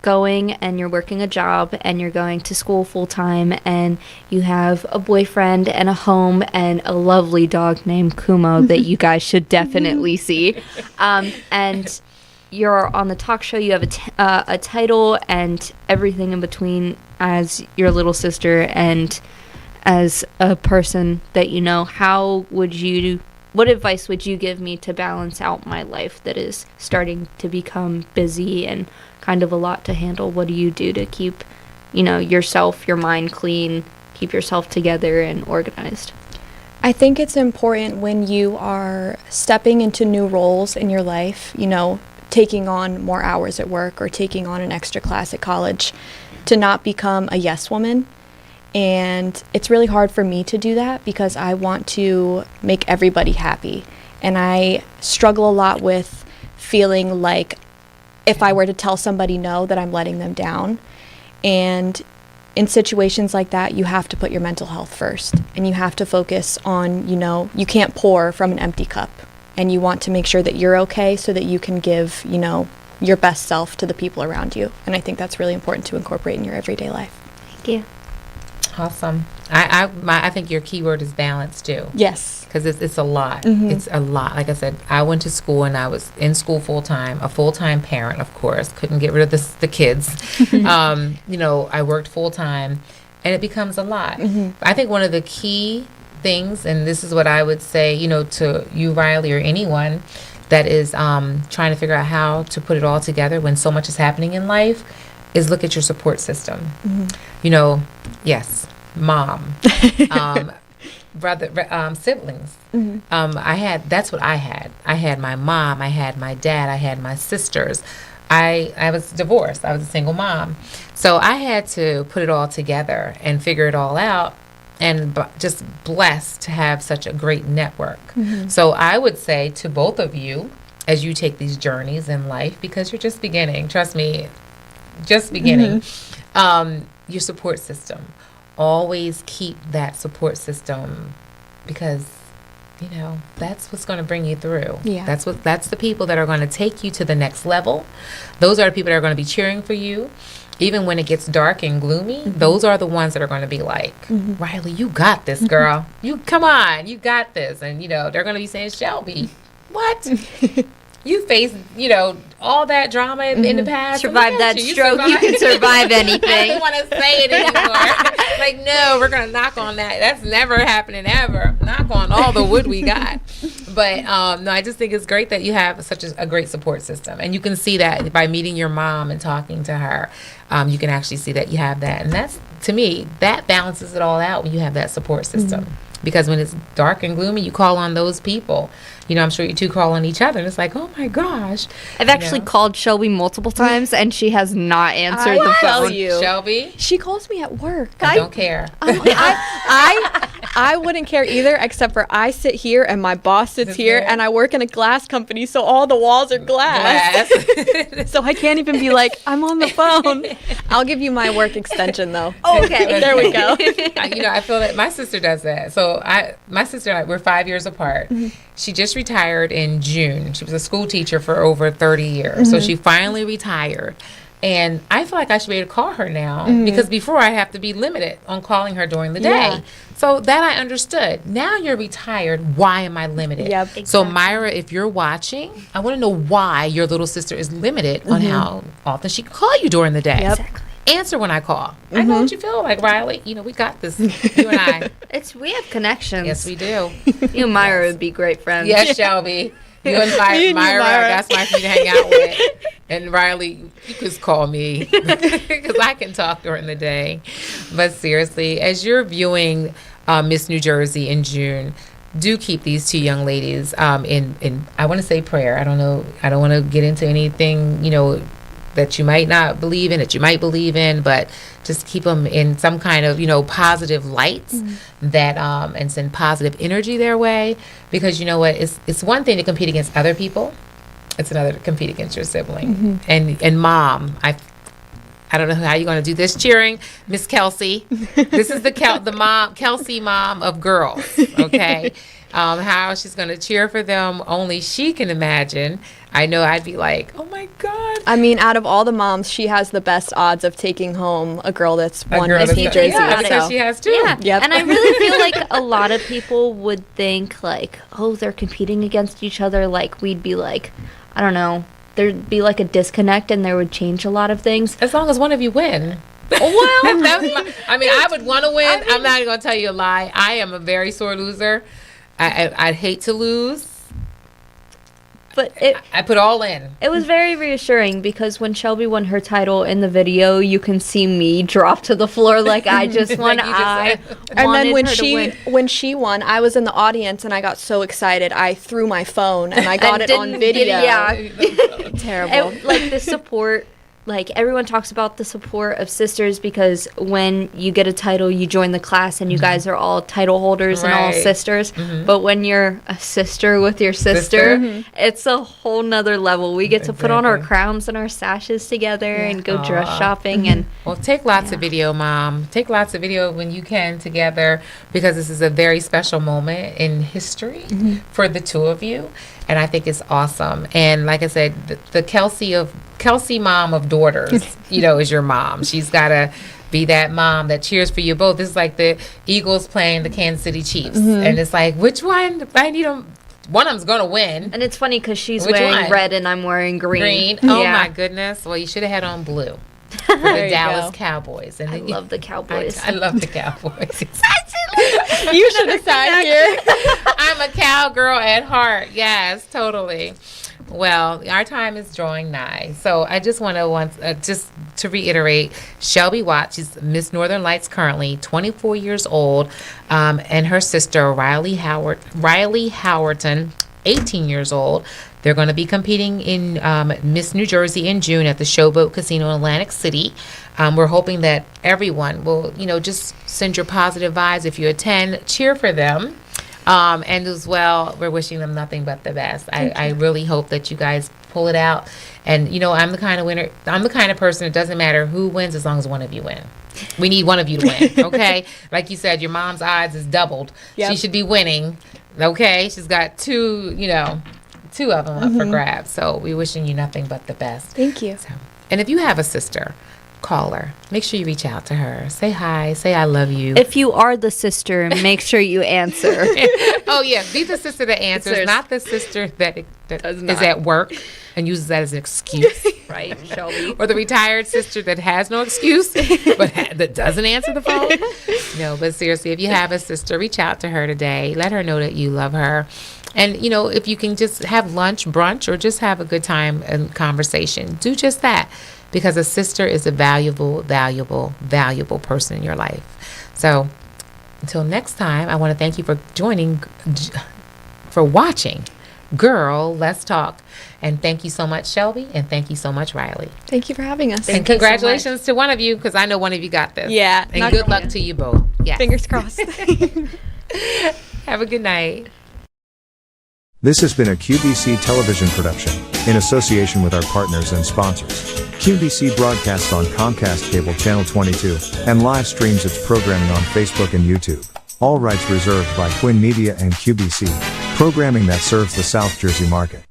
going and you're working a job and you're going to school full time and you have a boyfriend and a home and a lovely dog named Kumo that you guys should definitely see. And you're on the talk show. You have a title and everything in between as your little sister and as a person that you know. What advice would you give me to balance out my life that is starting to become busy and kind of a lot to handle? What do you do to keep, yourself, your mind clean, keep yourself together and organized? I think it's important when you are stepping into new roles in your life, taking on more hours at work or taking on an extra class at college, to not become a yes woman. And it's really hard for me to do that because I want to make everybody happy. And I struggle a lot with feeling like if I were to tell somebody no, that I'm letting them down. And in situations like that, you have to put your mental health first. And you have to focus on, you can't pour from an empty cup. And you want to make sure that you're okay so that you can give, your best self to the people around you. And I think that's really important to incorporate in your everyday life. Thank you. Awesome. I think your keyword is balance too. Yes. Because it's a lot. It's a lot. Like I said, I went to school and I was in school full time, a full time parent, of course. Couldn't get rid of the kids. I worked full time, and it becomes a lot. I think one of the key things, and this is what I would say, to you, Rylee, or anyone that is trying to figure out how to put it all together when so much is happening in life, is look at your support system. Yes, mom, brother, siblings. That's what I had. I had my mom, I had my dad, I had my sisters. I was divorced. I was a single mom. So I had to put it all together and figure it all out, and just blessed to have such a great network. So I would say to both of you, as you take these journeys in life, because you're just beginning, trust me, just beginning, your support system. Always keep that support system, because that's what's going to bring you through. That's the people that are going to take you to the next level. Those are the people that are going to be cheering for you. Even when it gets dark and gloomy, those are the ones that are going to be like, Rylee, you got this, girl. You come on, you got this. And they're going to be saying, Shellby, what? You faced, all that drama in the past. Survive that stroke. You can survive anything. I don't want to say it anymore. Like, no, we're going to knock on that. That's never happening ever. Knock on all the wood we got. But, no, I just think it's great that you have such a great support system. And you can see that by meeting your mom and talking to her. You can actually see that you have that. And that's, to me, that balances it all out when you have that support system. Because when it's dark and gloomy, you call on those people. I'm sure you two call on each other. And it's like, oh, my gosh. I've actually called Shellby multiple times, and she has not answered the phone. Shellby? She calls me at work. I don't care. I I wouldn't care either, except for I sit here and my boss sits here, and I work in a glass company, so all the walls are glass. So I can't even be like, I'm on the phone. I'll give you my work extension, though. Okay. There we go. I feel that my sister does that. So my sister and I, we're 5 years apart. She just retired in June. She was a school teacher for over 30 years. So she finally retired. And I feel like I should be able to call her now because before I have to be limited on calling her during the day. Yeah. So that I understood. Now you're retired. Why am I limited? Yep. So Exactly. Myra, if you're watching, I want to know why your little sister is limited on how often she can call you during the day. Yep. Exactly. Answer when I call. I know what you feel like, Rylee. We got this. You and I. We have connections. Yes, we do. You and Myra would be great friends. Yes, Shelby. You and Myra, that's my for you to hang out with. And Rylee, you just call me because I can talk during the day. But seriously, as you're viewing Miss New Jersey in June, do keep these two young ladies in I want to say prayer. I don't know. I don't want to get into anything, that you might not believe in, that you might believe in, but just keep them in some kind of, positive lights that and send positive energy their way. Because you know what, it's one thing to compete against other people. It's another to compete against your sibling. And mom, I don't know how you're going to do this cheering, Miss Kelsey. This is the mom, Kelsey mom of girls, okay? How she's going to cheer for them, only she can imagine. I know I'd be like, oh my God. I mean, out of all the moms, she has the best odds of taking home a girl that's won Miss New Jersey. Yeah, because she has too. Yeah. Yep. And I really feel like a lot of people would think like, oh, they're competing against each other. Like we'd be like, I don't know, there'd be like a disconnect and there would change a lot of things. As long as one of you win. Well, I would want to win. I'm not going to tell you a lie. I am a very sore loser. I'd hate to lose. but I put all in. It was very reassuring because when Shellby won her title in the video, you can see me drop to the floor like I just won. And then when she won, I was in the audience and I got so excited. I threw my phone and I got it on video. Terrible. Like the support. Like everyone talks about the support of sisters because when you get a title, you join the class and you guys are all title holders and all sisters. But when you're a sister with your sister, it's a whole nother level. We get to put on our crowns and our sashes together and go dress shopping. And well, take lots of video, Mom. Take lots of video when you can together because this is a very special moment in history for the two of you. And I think it's awesome. And like I said, the Kelsey mom of daughters, is your mom. She's got to be that mom that cheers for you both. This is like the Eagles playing the Kansas City Chiefs. And it's like, which one? I need them. One of them's going to win. And it's funny because she's wearing red and I'm wearing green. Oh, my goodness. Well, you should have had on blue. For the Dallas Cowboys. And I love the Cowboys. I love the Cowboys. You should have sat here. I'm a cowgirl at heart. Yes, totally. Well, our time is drawing nigh. So I just want to just to reiterate, Shellby Watts, she's Miss Northern Lights currently, 24 years old, and her sister, Rylee Howerton, 18 years old. They're going to be competing in Miss New Jersey in June at the Showboat Casino in Atlantic City. We're hoping that everyone will, just send your positive vibes if you attend, cheer for them. And as well, we're wishing them nothing but the best. I really hope that you guys pull it out. And, I'm the kind of winner. I'm the kind of person, it doesn't matter who wins as long as one of you win. We need one of you to win, okay? Like you said, your mom's odds is doubled. Yep. She should be winning, okay? She's got two of them up for grabs. So we're wishing you nothing but the best. Thank you. And if you have a sister, call her. Make sure you reach out to her. Say hi. Say I love you. If you are the sister, make sure you answer. Oh, yeah. Be the sister that answers, not the sister that is at work and uses that as an excuse. Right, Shellby. Or the retired sister that has no excuse but that doesn't answer the phone. No, but seriously, if you have a sister, reach out to her today. Let her know that you love her. And, if you can just have lunch, brunch, or just have a good time and conversation, do just that. Because a sister is a valuable, valuable, valuable person in your life. So until next time, I want to thank you for watching Girl, Let's Talk. And thank you so much, Shellby, and thank you so much, Rylee. Thank you for having us. And congratulations to one of you, because I know one of you got this. Yeah. And good luck to you both. Yes. Fingers crossed. Have a good night. This has been a QBC television production, in association with our partners and sponsors. QBC broadcasts on Comcast Cable Channel 22, and live streams its programming on Facebook and YouTube. All rights reserved by Quinn Media and QBC, programming that serves the South Jersey market.